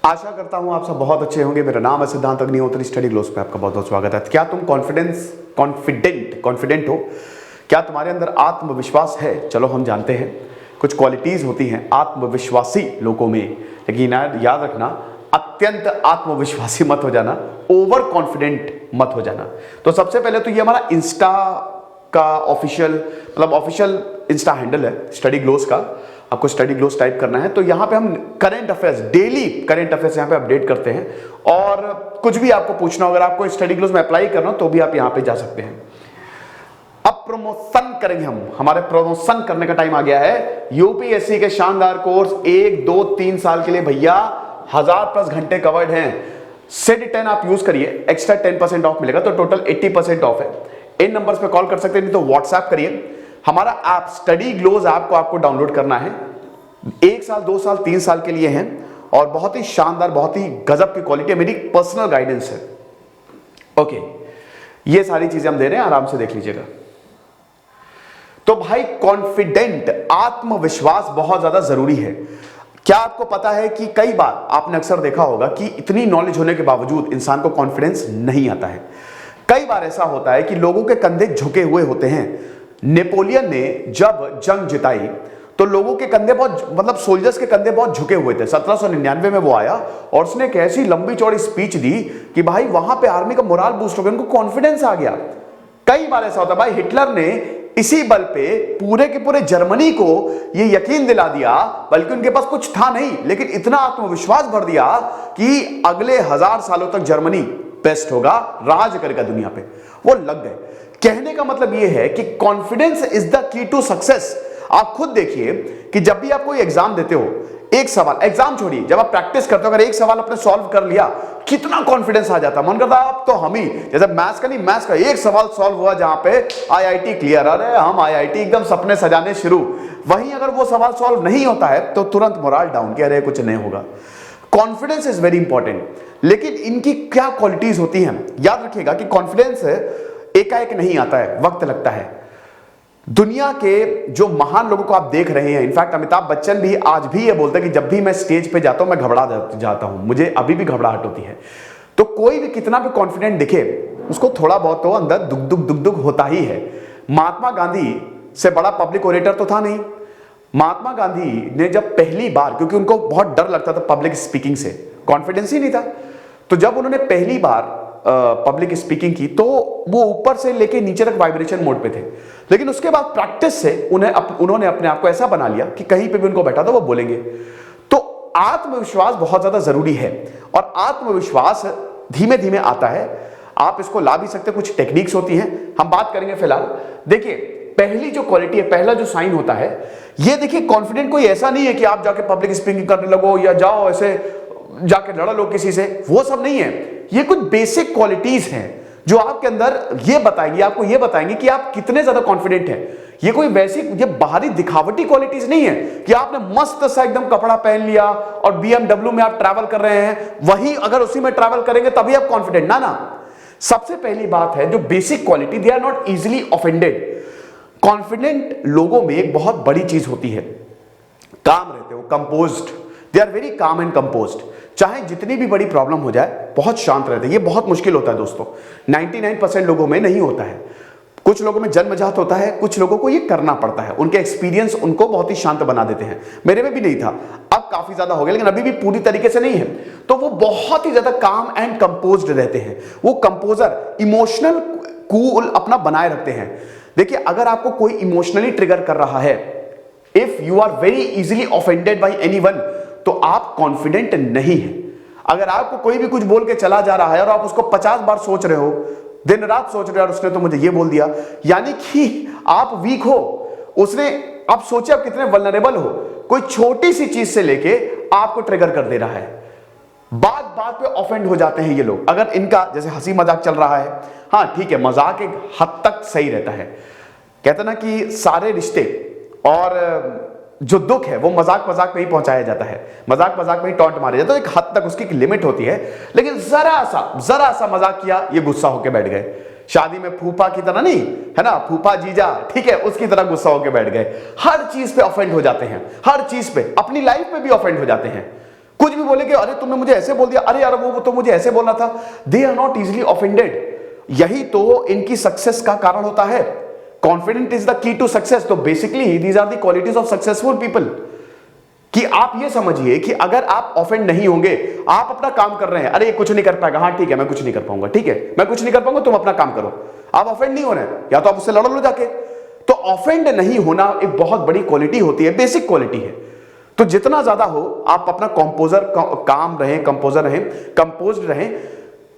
आशा करता हूं आप सब बहुत अच्छे होंगे। मेरा नाम है सिद्धांत अग्निहोत्री। स्टडी ग्लोस पे आपका बहुत बहुत स्वागत है। क्या तुम कॉन्फिडेंट हो? क्या तुम्हारे अंदर आत्मविश्वास है? चलो हम जानते हैं। कुछ क्वालिटीज होती हैं आत्मविश्वासी लोगों में, लेकिन याद रखना अत्यंत आत्मविश्वासी मत हो जाना, ओवर कॉन्फिडेंट मत हो जाना। तो सबसे पहले तो ये हमारा इंस्टा का ऑफिशियल इंस्टा हैंडल है स्टडी ग्लोस का। आपको स्टडी ग्लोस टाइप करना है तो यहाँ पे हम current affairs, daily current affairs यहाँ पे अपडेट करते हैं। और कुछ भी आपको पूछना हो, अगर आपको स्टडी ग्लोस में अप्लाई करना हो तो भी आप यहाँ पे जा सकते हैं। अब प्रमोशन करेंगे हम, हमारे प्रमोशन करने का टाइम आ गया है। यूपीएससी के शानदार कोर्स 1, 2, 3 साल के लिए भैया 1000+ घंटे कवर्ड हैं। सेट 10 आप यूज करिए, एक्स्ट्रा 10% ऑफ मिलेगा, तो टोटल 80% ऑफ है। इन नंबर्स पे कॉल कर सकते हैं, नहीं तो व्हाट्सएप करिए। हमारा ऐप स्टडी ग्लोस ऐप को आपको डाउनलोड करना है। 1 साल, 2 साल, 3 साल के लिए है और बहुत ही शानदार, बहुत ही गजब की क्वालिटी है। मेरी पर्सनल गाइडेंस है। ओके, ये सारी चीजें हम दे रहे हैं, आराम से देख लीजिएगा। तो भाई कॉन्फिडेंट, आत्मविश्वास बहुत ज्यादा जरूरी है। क्या आपको पता है कि कई बार आपने अक्सर देखा होगा कि इतनी नॉलेज होने के बावजूद इंसान को कॉन्फिडेंस नहीं आता है। कई बार ऐसा होता है कि लोगों के कंधे झुके हुए होते हैं। नेपोलियन ने जब जंग जिताई तो लोगों के कंधे बहुत, सोल्जर्स के कंधे बहुत झुके हुए थे। 1799 में वो आया और उसने एक ऐसी लंबी चौड़ी स्पीच दी कि भाई वहां पे आर्मी का मोराल बूस्ट हो गया, उनको कॉन्फिडेंस आ गया। कई बार ऐसा होता है भाई, हिटलर ने इसी बल पे पूरे के पूरे जर्मनी को ये यकीन दिला दिया, बल्कि उनके पास कुछ था नहीं लेकिन इतना आत्मविश्वास भर दिया कि अगले 1000 सालों तक जर्मनी बेस्ट होगा, राज करेगा दुनिया पे। वो लग गए। कहने का मतलब यह है कि confidence is the key to success. आप खुद देखिए कि जब भी आप कोई एग्जाम देते हो, एक सवाल, एग्जाम छोड़िए, जब आप प्रैक्टिस करते हो, अगर एक सवाल आपने सॉल्व कर लिया, कितना कॉन्फिडेंस आ जाता है। मन करता है अब तो हम ही, जैसे मैथ्स का एक सवाल सॉल्व हुआ जहां पे आईआईटी क्लियर, अरे हम आईआईटी, एकदम सपने सजाने शुरू। वहीं अगर वो सवाल सॉल्व नहीं होता है तो तुरंत मोरल डाउन, कि अरे कुछ नहीं होगा। कॉन्फिडेंस इज वेरी इंपॉर्टेंट, लेकिन इनकी क्या क्वालिटीज होती हैं? याद रखिएगा कि कॉन्फिडेंस एकाएक नहीं आता है, वक्त लगता है। दुनिया के जो महान लोगों को आप देख रहे हैं, इनफैक्ट अमिताभ बच्चन भी आज भी ये बोलते हैं कि जब भी मैं स्टेज पे जाता हूं मैं घबरा जाता हूं, मुझे अभी भी घबराहट होती है। तो कोई भी कितना भी कॉन्फिडेंट दिखे, उसको थोड़ा बहुत तो अंदर दुख होता ही है। महात्मा गांधी से बड़ा पब्लिक ओरेटर तो था नहीं। महात्मा गांधी ने जब पहली बार, क्योंकि उनको बहुत डर लगता था पब्लिक स्पीकिंग से, कॉन्फिडेंस ही नहीं था, तो जब उन्होंने पहली बार पब्लिक स्पीकिंग की तो वो ऊपर से लेके नीचे तक वाइब्रेशन मोड पे थे। लेकिन उसके बाद प्रैक्टिस से उन्होंने अपने आप को ऐसा बना लिया कि कहीं पे भी उनको बैठा तो वो बोलेंगे। तो आत्मविश्वास बहुत ज्यादा जरूरी है और आत्मविश्वास धीमे धीमे आता है। आप इसको ला भी सकते, कुछ टेक्निक्स होती हैं, हम बात करेंगे फिलहाल। देखिए, पहली जो क्वालिटी है, पहला जो साइन होता है, ये देखिए, कॉन्फिडेंट कोई ऐसा नहीं है कि आप जाके पब्लिक स्पीकिंग करने लगो या जाओ ऐसे जाके लड़ लो किसी से, वो सब नहीं है। ये कुछ बेसिक क्वालिटीज हैं जो आपके अंदर ये बताएंगी, आपको ये बताएंगे कि आप कितने ज्यादा कॉन्फिडेंट हैं। ये कोई वैसी, ये बाहरी दिखावटी क्वालिटीज नहीं है कि आपने मस्त सा एकदम कपड़ा पहन लिया और BMW में आप ट्रैवल कर रहे हैं, वही अगर उसी में ट्रैवल करेंगे तभी आप कॉन्फिडेंट, ना। सबसे पहली बात है जो basic quality, they are not easily offended. Confident लोगों में एक बहुत बड़ी चीज होती है, काम रहते हो, composed, they are very calm and composed. चाहे जितनी भी बड़ी प्रॉब्लम हो जाए, बहुत शांत रहते हैं। ये बहुत मुश्किल होता है दोस्तों, 99% लोगों में नहीं होता है। कुछ लोगों में जन्मजात होता है, कुछ लोगों को ये करना पड़ता है, उनके एक्सपीरियंस उनको बहुत ही शांत बना देते हैं। मेरे में भी नहीं था, अब काफी ज्यादा हो गया, लेकिन अभी भी पूरी तरीके से नहीं है। तो वो बहुत ही ज्यादा काम एंड कंपोज्ड रहते हैं। वो कंपोजर, इमोशनल कूल अपना बनाए रखते हैं। देखिए, अगर आपको कोई इमोशनली ट्रिगर कर रहा है, if you are very easily offended by anyone, तो आप कॉन्फिडेंट नहीं है। अगर आपको कोई भी कुछ बोल के चला जा रहा है और आप उसको 50 बार सोच रहे हो, दिन रात सोच रहे हो, और उसने तो मुझे ये बोल दिया, यानी कि आप वीक हो। उसने, आप सोचे आप कितने वल्नरेबल हो। कोई छोटी सी चीज से लेके आपको ट्रिगर कर दे रहा है। बात बात पे ऑफेंड हो जाते हैं ये लोग। अगर इनका जैसे हंसी मजाक चल रहा है, हाँ ठीक है, मजाक एक हद तक सही रहता है। कहते ना कि सारे रिश्ते और जो दुख है वो मजाक मजाक में ही पहुंचाया जाता है, मजाक मजाक में ही टॉन्ट मारे जाता है। एक हद तक उसकी एक लिमिट होती है, लेकिन जरा सा मजाक किया, ये गुस्सा होकर बैठ गए। शादी में फूफा की तरह नहीं है ना, फूफा जीजा, ठीक है, उसकी तरह गुस्सा होकर बैठ गए। हर चीज पे ऑफेंड हो जाते हैं, हर चीज पे, अपनी लाइफ पे भी ऑफेंड हो जाते हैं। कुछ भी बोले कि अरे तुमने मुझे ऐसे बोल दिया, अरे यार वो तो मुझे ऐसे बोलना था। They are not easily offended. यही तो इनकी सक्सेस का कारण होता है। Confident is the key to success. तो basically these are the qualities of successful people. कि आप ये समझिए कि अगर आप ऑफेंड नहीं होंगे, आप अपना काम कर रहे हैं, अरे ये कुछ नहीं कर पाएगा, हाँ ठीक है मैं कुछ नहीं कर पाऊंगा, ठीक है मैं कुछ नहीं कर पाऊंगा, तुम अपना काम करो, आप ऑफेंड नहीं हो रहे हैं, या तो आप उससे लड़ लो जाके। तो ऑफेंड नहीं होना एक बहुत बड़ी क्वालिटी होती है, बेसिक क्वालिटी है। तो जितना ज्यादा हो आप अपना काम रहें, कंपोजर रहें, कंपोज्ड रहें,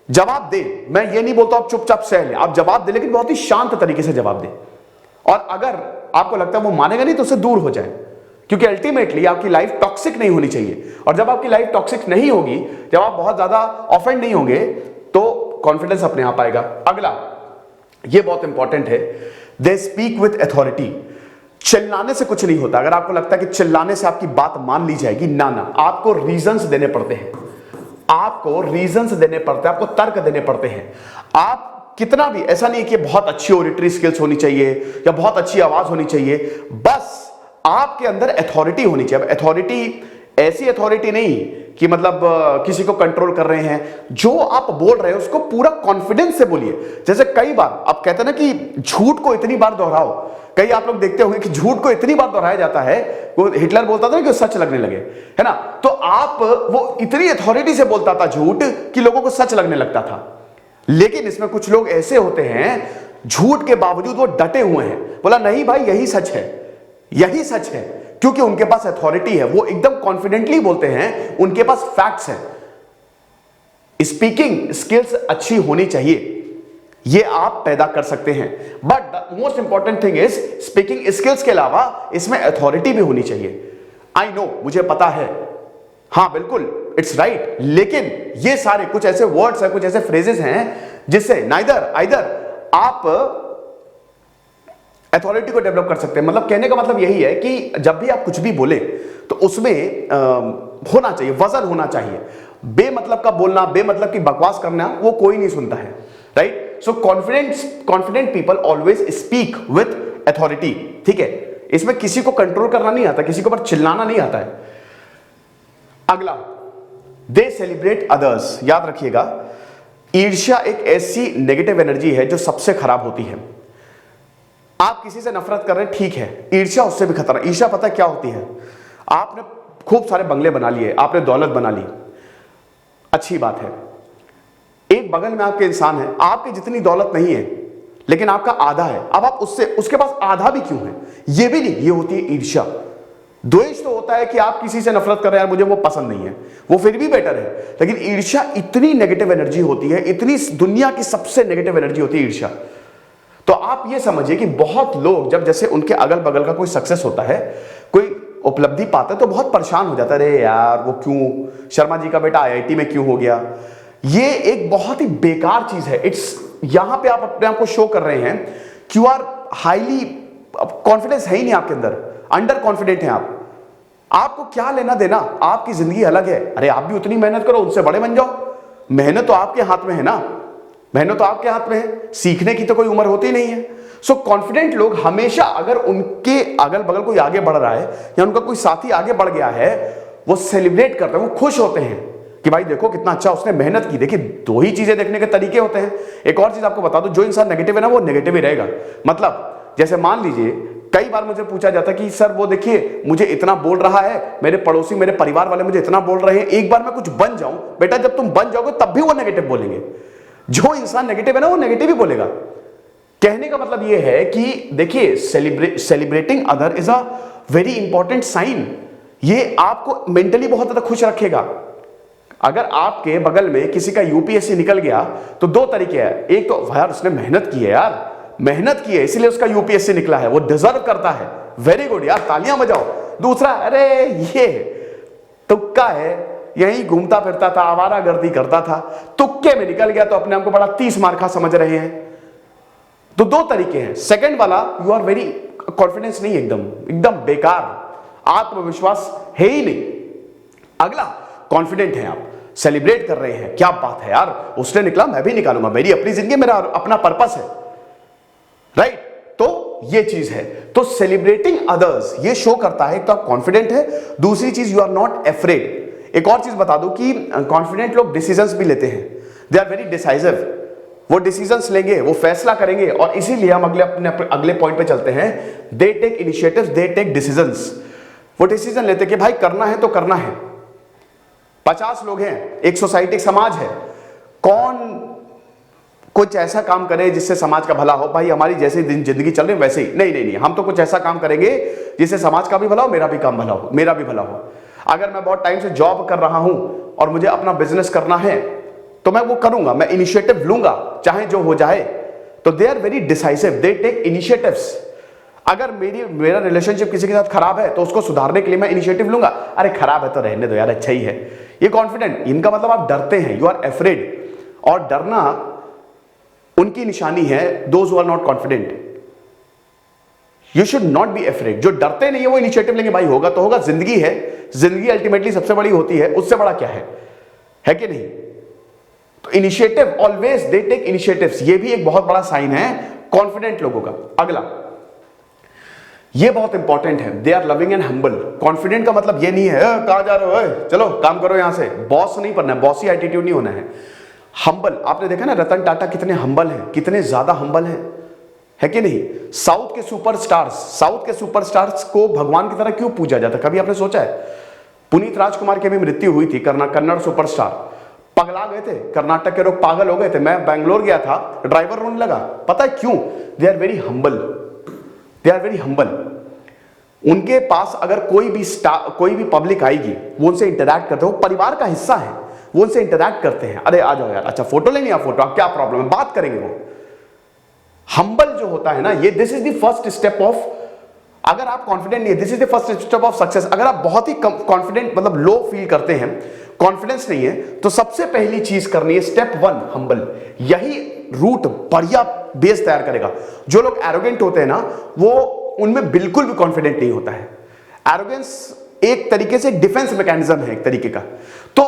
जवाब दे। मैं ये नहीं बोलता आप चुपचाप सह लें, आप जवाब दे, लेकिन बहुत ही शांत तरीके से जवाब दें। और अगर आपको लगता है वो मानेगा नहीं तो उससे दूर हो जाए, क्योंकि अल्टीमेटली आपकी लाइफ टॉक्सिक नहीं होनी चाहिए। और जब आपकी लाइफ टॉक्सिक नहीं होगी, जब आप बहुत ज्यादा ऑफेंड नहीं होंगे, तो कॉन्फिडेंस अपने आप आएगा। अगला, ये बहुत इंपॉर्टेंट है, दे स्पीक विथ अथॉरिटी। चिल्लाने से कुछ नहीं होता। अगर आपको लगता है कि चिल्लाने से आपकी बात मान ली जाएगी, ना ना, आपको रीजंस देने पड़ते हैं, आपको रीजंस देने पड़ते हैं, आपको तर्क देने पड़ते हैं। आप कितना भी, ऐसा नहीं कि बहुत अच्छी ऑडिटरी स्किल्स होनी चाहिए या बहुत अच्छी आवाज होनी चाहिए, बस आपके अंदर अथॉरिटी होनी चाहिए। अथॉरिटी ऐसी अथॉरिटी नहीं कि मतलब किसी को कंट्रोल कर रहे हैं। जो आप बोल रहे हैं उसको पूरा कॉन्फिडेंस से बोलिए। जैसे कई बार आप कहते हैं ना कि झूठ को इतनी बार दोहराओ, कई आप लोग देखते होंगे कि झूठ को इतनी बार दोहराया जाता है, वो हिटलर बोलता था ना कि सच लगने लगे, है ना। तो आप, वो इतनी अथॉरिटी से बोलता था झूठ कि लोगों को सच लगने लगता था। लेकिन इसमें कुछ लोग ऐसे होते हैं, झूठ के बावजूद वो डटे हुए हैं, बोला नहीं भाई यही सच है, यही सच है, क्योंकि उनके पास अथॉरिटी है, वो एकदम कॉन्फिडेंटली बोलते हैं, उनके पास फैक्ट्स हैं। स्पीकिंग स्किल्स अच्छी होनी चाहिए, ये आप पैदा कर सकते हैं, but the most important thing is speaking skills के अलावा इसमें अथॉरिटी भी होनी चाहिए। आई नो, मुझे पता है, हाँ बिल्कुल इट्स राइट, लेकिन ये सारे कुछ ऐसे वर्ड्स हैं, कुछ ऐसे फ्रेजेस हैं जिससे नाइदर आइदर आप अथॉरिटी को डेवलप कर सकते हैं। मतलब कहने का मतलब यही है कि जब भी आप कुछ भी बोले तो उसमें होना चाहिए, वजन होना चाहिए। बेमतलब का बोलना, बेमतलब की बकवास करना, वो कोई नहीं सुनता है, right. So confident people always speak with authority, ठीक है। इसमें किसी को कंट्रोल करना नहीं आता, किसी के ऊपर चिल्लाना नहीं आता है। अगला, दे सेलिब्रेट अदर्स। याद रखिएगा, ईर्ष्या एक ऐसी नेगेटिव एनर्जी है जो सबसे खराब होती है। आप किसी से नफरत कर रहे हैं, ठीक है, ईर्ष्या उससे भी खतरा। ईर्ष्या पता क्या होती है? आपने खूब सारे बंगले बना लिए, आपने दौलत बना ली, अच्छी बात है। एक बगल में आपके इंसान है, आपकी जितनी दौलत नहीं है लेकिन आपका आधा है, अब आप उससे, उसके पास आधा भी क्यों है? ये भी नहीं, ये होती है ईर्ष्या। द्वेष तो होता है कि आप किसी से नफरत कर रहे हैं, यार मुझे वो पसंद नहीं है, वो फिर भी बेटर है। लेकिन ईर्ष्या इतनी नेगेटिव एनर्जी होती है, इतनी दुनिया की सबसे नेगेटिव एनर्जी होती है ईर्ष्या। तो आप ये समझिए कि बहुत लोग जब जैसे उनके अगल बगल का कोई सक्सेस होता है, कोई उपलब्धि पाता है, तो बहुत परेशान हो जाता है, अरे यार वो क्यों, शर्मा जी का बेटा आईआईटी में क्यों हो गया। ये एक बहुत ही बेकार चीज है। इट्स, यहां पे आप अपने आप को शो कर रहे हैं कि यू आर हाईली, कॉन्फिडेंस है ही नहीं आपके अंदर, अंडर कॉन्फिडेंट हैं आप। आपको क्या लेना देना, आपकी जिंदगी अलग है। अरे आप भी उतनी मेहनत करो, उनसे बड़े बन जाओ। मेहनत तो आपके हाथ में है ना, मेहनत तो आपके हाथ में है, सीखने की तो कोई उम्र होती नहीं है। सो कॉन्फिडेंट लोग हमेशा, अगर उनके अगल बगल कोई आगे बढ़ रहा है या उनका कोई साथी आगे बढ़ गया है, वो सेलिब्रेट करते हैं, वो खुश होते हैं कि भाई देखो कितना अच्छा उसने मेहनत की। देखिए, दो ही चीजें देखने के तरीके होते हैं। एक और चीज आपको बता दो, जो इंसान नेगेटिव है ना, वो नेगेटिव ही रहेगा। मतलब जैसे मान लीजिए, कई बार मुझे पूछा जाता है कि सर वो देखिए मुझे इतना बोल रहा है, मेरे पड़ोसी, मेरे परिवार वाले मुझे इतना बोल रहे हैं, एक बार मैं कुछ बन जाऊं। बेटा जब तुम बन जाओगे तब भी वो नेगेटिव बोलेंगे। जो इंसान नेगेटिव है ना, वो नेगेटिव ही बोलेगा। कहने का मतलब यह है कि देखिए, celebrating other is a very important sign. ये आपको मेंटली बहुत ज्यादा खुश रखेगा। अगर आपके बगल में किसी का यूपीएससी निकल गया तो दो तरीके हैं। एक तो यार उसने मेहनत की है, यार मेहनत की है इसलिए उसका यूपीएससी निकला है, वो डिजर्व करता है, वेरी गुड यार, तालियां बजाओ। दूसरा, अरे ये तुक्का है, यहीं घूमता फिरता था, आवारागर्दी करता था, तुक्के में निकल गया, तो अपने आप को बड़ा 30 मार्का समझ रहे हैं। तो दो तरीके हैं। सेकंड वाला, यू आर वेरी कॉन्फिडेंस नहीं, एकदम बेकार, आत्मविश्वास है ही नहीं। अगला, कॉन्फिडेंट है आप, सेलिब्रेट कर रहे हैं, क्या बात है यार, उसने निकला मैं भी निकालूंगा, मेरी अपनी जिंदगी, मेरा अपना पर्पस है, राइट। तो ये चीज है। तो सेलिब्रेटिंग अदर्स ये शो करता है तो आप कॉन्फिडेंट है। दूसरी चीज, यू आर नॉट एफ्रेड। एक और चीज बता दूं कि कॉन्फिडेंट लोग डिसीजंस भी लेते हैं, दे आर वेरी डिसाइसिव, वो डिसीजंस लेंगे, वो फैसला करेंगे, और इसीलिए हम अगले पॉइंट पे चलते हैं, they take initiatives, they take decisions. वो डिसीजन लेते कि भाई करना है तो करना है। 50 लोग हैं, एक सोसाइटी, एक समाज है, कौन कुछ ऐसा काम करे जिससे समाज का भला हो। भाई हमारी जैसे दिन जिंदगी चल रही है वैसे ही नहीं, हम तो कुछ ऐसा काम करेंगे जिससे समाज का भी भला हो, मेरा भी काम भला हो, मेरा भी भला हो। अगर मैं बहुत टाइम से जॉब कर रहा हूं और मुझे अपना बिजनेस करना है तो मैं वो करूंगा, मैं इनिशिएटिव लूंगा चाहे जो हो जाए। तो they are very decisive, they take initiatives. अगर मेरा रिलेशनशिप किसी के साथ खराब है तो उसको सुधारने के लिए मैं इनिशिएटिव लूंगा। अरे खराब है तो रहने दो यार, अच्छा ही है। ये कॉन्फिडेंट, इनका मतलब आप डरते हैं, यू आर अफ्रेड। और डरना उनकी निशानी है, those who are not confident. You should not be afraid. जो डरते नहीं है वो इनिशिएटिव लेंगे, भाई होगा तो होगा, जिंदगी है, जिंदगी अल्टीमेटली सबसे बड़ी होती है, उससे बड़ा क्या है कि नहीं। तो initiative, always they take initiatives, ये भी एक बहुत बड़ा साइन है कॉन्फिडेंट लोगों का। अगला, ये बहुत इंपॉर्टेंट है, they are loving and humble. Confident का मतलब ये नहीं है कहां जा रहे हो, चलो काम करो यहां से, बॉस नहीं बनना है, बॉसी एटीट्यूड नहीं होना है। हम्बल, आपने देखा ना रतन टाटा कितने हम्बल हैं, कितने ज्यादा हम्बल हैं, है कि नहीं। साउथ के सुपरस्टार्स को भगवान की तरह क्यों पूजा जाता है, कभी आपने सोचा है। पुनीत राजकुमार की भी मृत्यु हुई थी, कन्नड़ सुपरस्टार, पगला गए थे, कर्नाटक के लोग पागल हो गए थे। मैं बैंगलोर गया था, ड्राइवर रोने लगा, पता है क्यों। They are very humble, they are very humble. उनके पास अगर कोई भी पब्लिक आएगी, वो उनसे इंटरैक्ट करते हैं, वो परिवार का हिस्सा है, वो उनसे इंटरैक्ट करते हैं। अरे आ जाओ यार, अच्छा फोटो लेनी है, फोटो, आप क्या प्रॉब्लम है, बात करेंगे। वो हम्बल जो होता है ना, ये this is the first step of, अगर आप कॉन्फिडेंट नहीं है, this is the first step of success. अगर आप बहुत ही कॉन्फिडेंट मतलब लो फील करते हैं, कॉन्फिडेंस नहीं है, तो सबसे पहली चीज करनी है स्टेप 1 हम्बल। यही रूट बढ़िया बेस तैयार करेगा। जो लोग एरोगेंट होते हैं ना, वो उनमें बिल्कुल भी कॉन्फिडेंट नहीं होता है। एरोगेंस एक तरीके से डिफेंस मैकेनिज्म है एक तरीके का। तो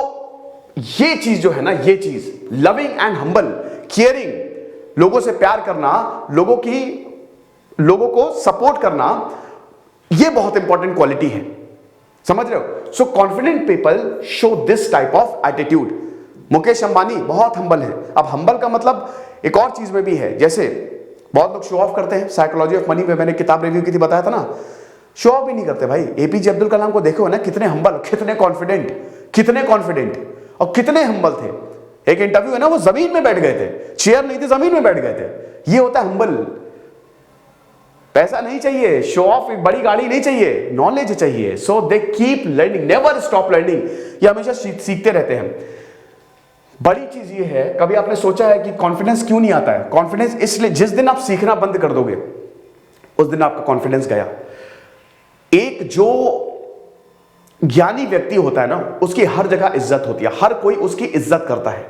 ये चीज जो है ना, ये चीज लविंग एंड हम्बल, केयरिंग, लोगों से प्यार करना, लोगों को सपोर्ट करना, ये बहुत इंपॉर्टेंट क्वालिटी है, समझ रहे हो। So confident people show this type of attitude. Mukesh Ambani बहुत हम्बल है। अब हम्बल का मतलब एक और चीज में भी है, जैसे बहुत लोग शो ऑफ करते हैं। साइकोलॉजी ऑफ मनी में मैंने किताब रिव्यू की थी, बताया था ना, शो ऑफ भी नहीं करते भाई। एपीजे अब्दुल कलाम को देखो ना, कितने हम्बल, कितने कॉन्फिडेंट और कितने हम्बल थे। एक इंटरव्यू है ना, वो जमीन में बैठ गए थे, चेयर नहीं थी, जमीन में बैठ गए थे। ये होता है हम्बल। पैसा नहीं चाहिए, शो ऑफ, बड़ी गाड़ी नहीं चाहिए, नॉलेज चाहिए। So they keep learning, never stop learning. ये हमेशा सीखते रहते हैं। बड़ी चीज ये है, कभी आपने सोचा है कि कॉन्फिडेंस क्यों नहीं आता है। कॉन्फिडेंस इसलिए, जिस दिन आप सीखना बंद कर दोगे उस दिन आपका कॉन्फिडेंस गया। एक जो ज्ञानी व्यक्ति होता है ना, उसकी हर जगह इज्जत होती है, हर कोई उसकी इज्जत करता है,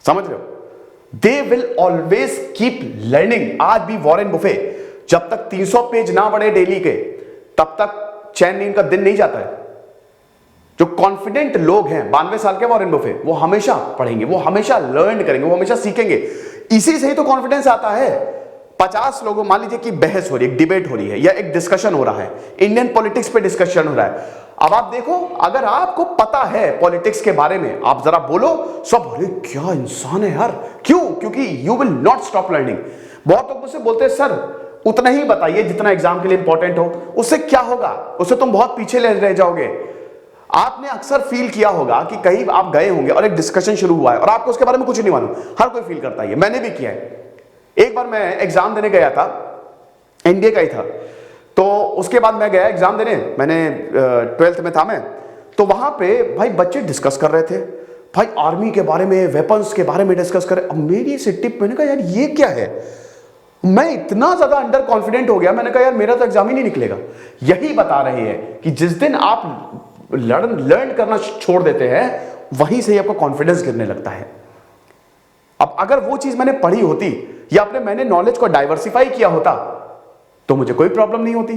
समझ रहे हो। They will always keep learning. आज भी वॉरेन बुफे, जब तक 300 पेज ना बढ़े डेली के, तब तक चैन नींद का दिन नहीं जाता है। जो कॉन्फिडेंट लोग हैं, 92 साल के वॉरेन बुफे, वो हमेशा पढ़ेंगे, वो हमेशा लर्न करेंगे, वो हमेशा सीखेंगे। इसी से ही तो कॉन्फिडेंस आता है। 50 लोगों, मान लीजिए कि बहस हो रही है, डिबेट हो रही है, या एक डिस्कशन हो रहा है, इंडियन पॉलिटिक्स पे डिस्कशन हो रहा है। अब आप देखो, अगर आपको पता है पॉलिटिक्स के बारे में, आप जरा बोलो, सब अरे क्या इंसान है यार। क्यों? क्योंकि you will not stop learning. बहुत लोग मुझसे बोलते हैं, सर उतना ही बताइए जितना एग्जाम के लिए इंपॉर्टेंट हो। उससे क्या होगा? उससे तुम बहुत पीछे रह जाओगे। आपने अक्सर फील किया होगा कि कहीं आप गए होंगे और एक डिस्कशन शुरू हुआ है और आपको उसके बारे में कुछ नहीं मालूम। हर कोई फील करता है, मैंने भी किया है। एक बार मैं एग्जाम देने गया था, एनडीए का ही था, तो उसके बाद मैं गया एग्जाम देने, मैंने 12th में था मैं, तो वहां पे भाई बच्चे डिस्कस कर रहे थे, भाई आर्मी के बारे में, वेपन्स के बारे में डिस्कस कर रहे। अब मेरी से टिप, मैंने कहा यार ये क्या है। मैं इतना ज्यादा अंडर कॉन्फिडेंट हो गया, मैंने कहा यार मेरा तो एग्जाम ही नहीं निकलेगा। यही बता रहे हैं कि जिस दिन आप लर्न करना छोड़ देते हैं, वहीं से ही आपका कॉन्फिडेंस गिरने लगता है। अब अगर वो चीज मैंने पढ़ी होती या मैंने नॉलेज को डाइवर्सिफाई किया होता तो मुझे कोई प्रॉब्लम नहीं होती।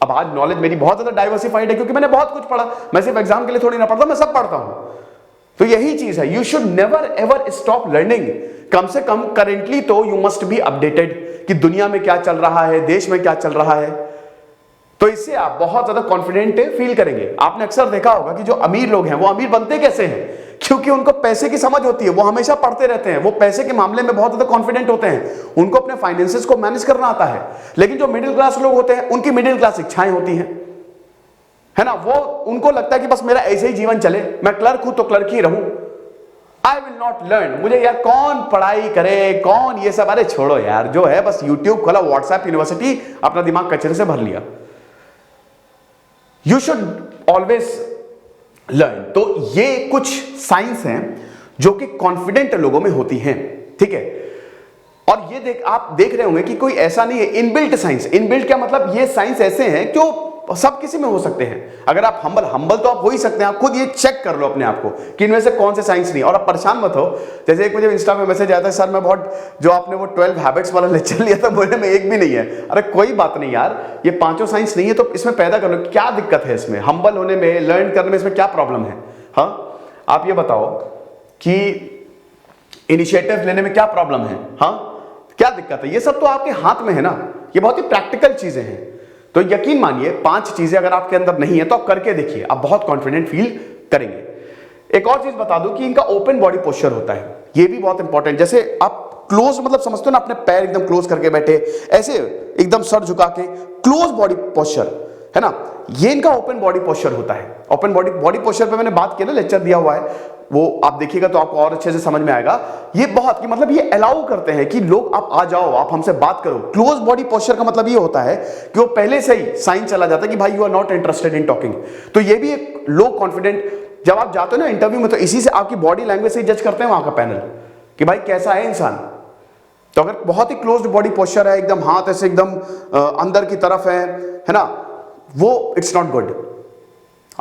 अब आज नॉलेज मेरी बहुत ज्यादा डाइवर्सिफाइड है, क्योंकि मैंने बहुत कुछ पढ़ा। मैं सिर्फ एग्जाम के लिए थोड़ी ना पढ़ता, मैं सब पढ़ता हूं। तो यही चीज है, you should never ever stop learning. कम से कम करेंटली तो यू मस्ट बी अपडेटेड कि दुनिया में क्या चल रहा है, देश में क्या चल रहा है। तो इससे आप बहुत ज्यादा कॉन्फिडेंट फील करेंगे। आपने अक्सर देखा होगा कि जो अमीर लोग हैं वो अमीर बनते कैसे हैं, क्योंकि उनको पैसे की समझ होती है, वो हमेशा पढ़ते रहते हैं, वो पैसे के मामले में बहुत ज्यादा कॉन्फिडेंट होते हैं, उनको अपने फाइनेंसेस को मैनेज करना आता है। लेकिन जो मिडिल क्लास लोग होते हैं उनकी मिडिल क्लास इच्छाएं होती हैं, है ना, वो उनको लगता है कि बस मेरा ऐसे ही जीवन चले, मैं क्लर्क हूं तो क्लर्क ही रहूं, आई विल नॉट लर्न। मुझे यार कौन पढ़ाई करे, कौन ये सब, अरे छोड़ो यार, जो है बस यूट्यूब खोला, व्हाट्सएप यूनिवर्सिटी, अपना दिमाग कचरे से भर लिया। You should always learn. तो ये कुछ साइंस हैं जो कि कॉन्फिडेंट लोगों में होती हैं, ठीक है। और ये आप देख रहे होंगे कि कोई ऐसा नहीं है इनबिल्ट साइंस। इनबिल्ट क्या मतलब, ये साइंस ऐसे हैं जो सब किसी में हो सकते हैं। अगर आप हम्बल तो आप हो ही सकते हैं, आप खुद ये चेक कर लो अपने आप को कि इनमें से कौन से साइंस नहीं। और आप परेशान मत हो, जैसे एक मुझे इंस्टा में मैसेज आता है, सर मैं बहुत, जो आपने वो 12 हैबिट्स वाला लेक्चर लिया था बोले में एक भी नहीं है। अरे कोई बात नहीं यार, ये पांचों साइंस नहीं है तो इसमें पैदा कर लो, क्या दिक्कत है इसमें, हम्बल होने में, लर्न करने में, इसमें क्या प्रॉब्लम है। हाँ, आप ये बताओ कि इनिशिएटिव लेने में क्या प्रॉब्लम है, हाँ क्या दिक्कत है, ये सब तो आपके हाथ में है ना, ये बहुत ही प्रैक्टिकल चीजें हैं। तो यकीन मानिए 5 चीजें अगर आपके अंदर नहीं है तो आप करके देखिए, आप बहुत कॉन्फिडेंट फील करेंगे। एक और चीज बता दूं कि इनका ओपन बॉडी पोस्चर होता है, ये भी बहुत इंपॉर्टेंट। जैसे आप क्लोज, मतलब समझते हो ना, अपने पैर एकदम क्लोज करके बैठे, ऐसे एकदम सर झुका के, क्लोज बॉडी पोस्चर, है ना, ये इनका ओपन बॉडी पोस्चर होता है। ओपन बॉडी पोस्चर पे मैंने बात की ना, लेक्चर दिया हुआ है, वो आप देखिएगा तो आपको और अच्छे से समझ में आएगा। ये बहुत कि मतलब ये अलाउ करते हैं कि लोग आप आ जाओ, आप हमसे बात करो। क्लोज बॉडी पोस्चर का मतलब ये होता है कि वो पहले से ही साइन चला जाता है कि भाई you are not interested in talking. तो ये भी एक लो कॉन्फिडेंट, जब आप जाते हो ना इंटरव्यू में, तो इसी से आपकी बॉडी लैंग्वेज से जज करते हैं वहां का पैनल कि भाई कैसा है इंसान। तो अगर बहुत ही क्लोज बॉडी पोस्चर है, एकदम हाथ ऐसे एकदम अंदर की तरफ है ना, वो it's not good.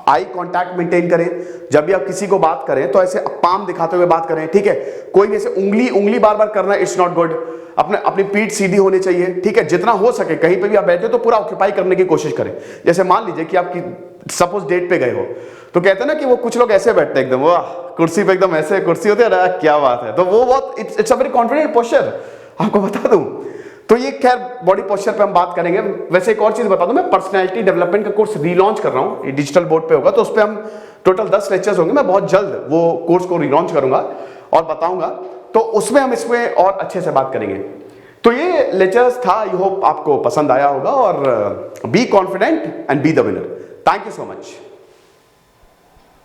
Eye contact maintain करें, जब भी आप किसी को बात करें तो ऐसे पाम दिखाते हुए बात करें, ठीक है। कोई भी ऐसे उंगली बार बार करना, इट्स नॉट गुड। अपनी पीठ सीधी होनी चाहिए, ठीक है। जितना हो सके कहीं पे भी आप बैठे हो तो पूरा ऑक्यूपाई करने की कोशिश करें। जैसे मान लीजिए कि आपकी सपोज डेट पे गए हो, तो कहते हैं ना कि वो कुछ लोग ऐसे बैठते हैं एकदम, वाह कुर्सी पे एकदम ऐसे कुर्सी होती है ना, क्या बात है। तो वो बहुत it's a very confident posture, आपको बता दूं। तो ये खैर बॉडी पोस्चर पे हम बात करेंगे। वैसे एक और चीज बता दूं, मैं पर्सनैलिटी डेवलपमेंट का कोर्स रीलॉन्च कर रहा हूं, ये डिजिटल बोर्ड पे होगा, तो उस पे हम टोटल 10 लेक्चर्स होंगे। मैं बहुत जल्द वो कोर्स को रीलॉन्च करूंगा और बताऊंगा, तो उसमें हम इसमें और अच्छे से बात करेंगे। तो ये लेक्चर्स था, आई होप आपको पसंद आया होगा। और be confident and be the winner. Thank you so much.